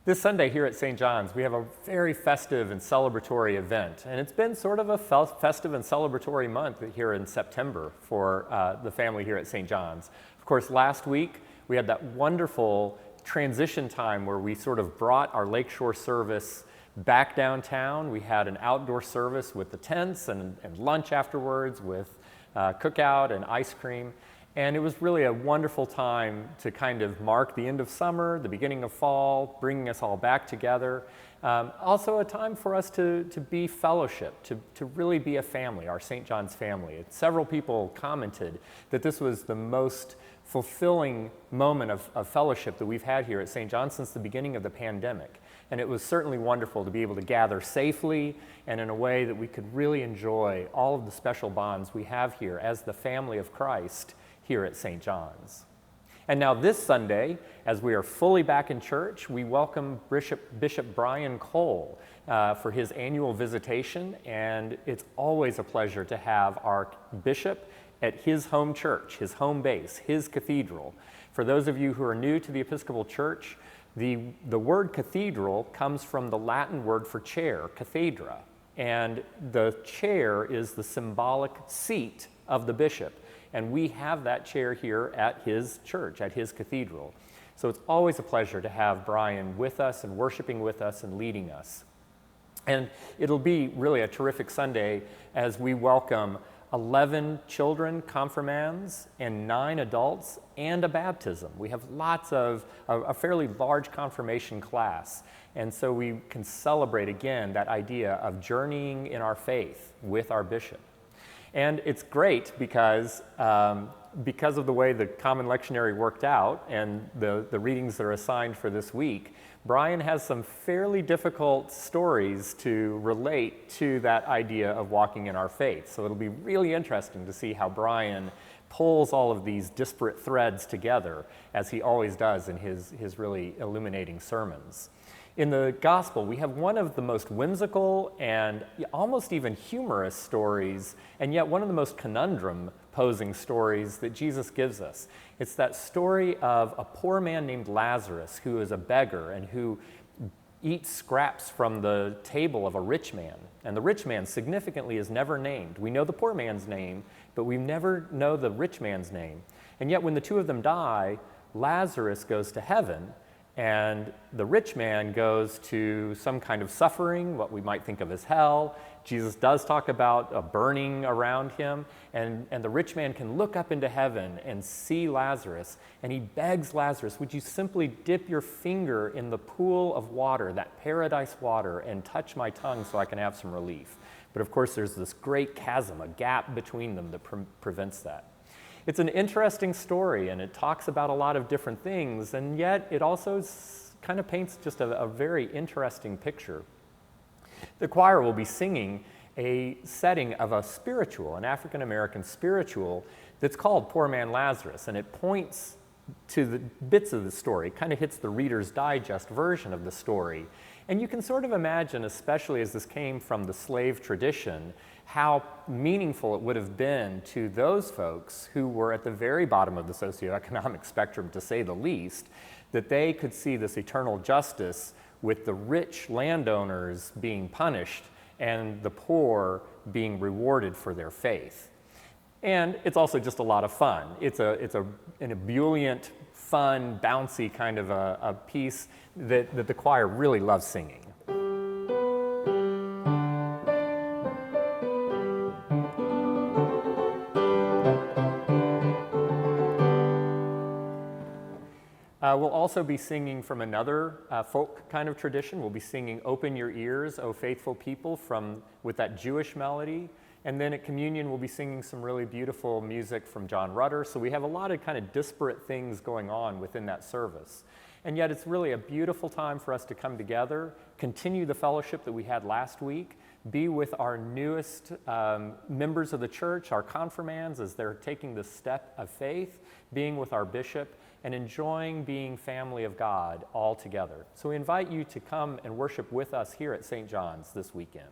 This Sunday here at St. John's, we have a very festive and celebratory event, and it's been sort of a festive and celebratory month here in September for the family here at St. John's. Of course, last week we had that wonderful transition time where we sort of brought our Lakeshore service back downtown. We had an outdoor service with the tents and lunch afterwards with cookout and ice cream. And it was really a wonderful time to kind of mark the end of summer, the beginning of fall, bringing us all back together. Also a time for us to be fellowship, to really be a family, our St. John's family. Several people commented that this was the most fulfilling moment of fellowship that we've had here at St. John's since the beginning of the pandemic. And it was certainly wonderful to be able to gather safely and in a way that we could really enjoy all of the special bonds we have here as the family of Christ here at St. John's. And now this Sunday, as we are fully back in church, we welcome Bishop Brian Cole for his annual visitation, and it's always a pleasure to have our bishop at his home church, his home base, his cathedral. For those of you who are new to the Episcopal Church, the word cathedral comes from the Latin word for chair, cathedra, and the chair is the symbolic seat of the bishop. And we have that chair here at his church, at his cathedral. So it's always a pleasure to have Brian with us and worshiping with us and leading us. And it'll be really a terrific Sunday as we welcome 11 children, confirmands, and 9 adults, and a baptism. We have lots of a fairly large confirmation class. And so we can celebrate again that idea of journeying in our faith with our bishop. And it's great because of the way the Common Lectionary worked out and the readings that are assigned for this week, Brian has some fairly difficult stories to relate to that idea of walking in our faith. So it'll be really interesting to see how Brian pulls all of these disparate threads together, as he always does in his really illuminating sermons. In the Gospel, we have one of the most whimsical and almost even humorous stories, and yet one of the most conundrum-posing stories that Jesus gives us. It's that story of a poor man named Lazarus who is a beggar and who eats scraps from the table of a rich man. And the rich man significantly is never named. We know the poor man's name, but we never know the rich man's name. And yet when the two of them die, Lazarus goes to heaven, and the rich man goes to some kind of suffering, what we might think of as hell. Jesus does talk about a burning around him, and the rich man can look up into heaven and see Lazarus, and he begs Lazarus, would you simply dip your finger in the pool of water, that paradise water, and touch my tongue so I can have some relief? But of course there's this great chasm, a gap between them that prevents that. It's an interesting story, and it talks about a lot of different things, and yet it also kind of paints just a very interesting picture. The choir will be singing a setting of a spiritual, an African-American spiritual, that's called Poor Man Lazarus, and it points to the bits of the story, kind of hits the Reader's Digest version of the story. And you can sort of imagine, especially as this came from the slave tradition, how meaningful it would have been to those folks who were at the very bottom of the socioeconomic spectrum, to say the least, that they could see this eternal justice with the rich landowners being punished and the poor being rewarded for their faith. And it's also just a lot of fun. It's an ebullient, fun, bouncy kind of a piece that the choir really loves singing. We'll also be singing from another folk kind of tradition. We'll be singing Open Your Ears, O Faithful People, with that Jewish melody. And then at communion, we'll be singing some really beautiful music from John Rutter. So we have a lot of kind of disparate things going on within that service. And yet it's really a beautiful time for us to come together, continue the fellowship that we had last week, be with our newest members of the church, our confirmands, as they're taking this step of faith, being with our bishop, and enjoying being family of God all together. So we invite you to come and worship with us here at St. John's this weekend.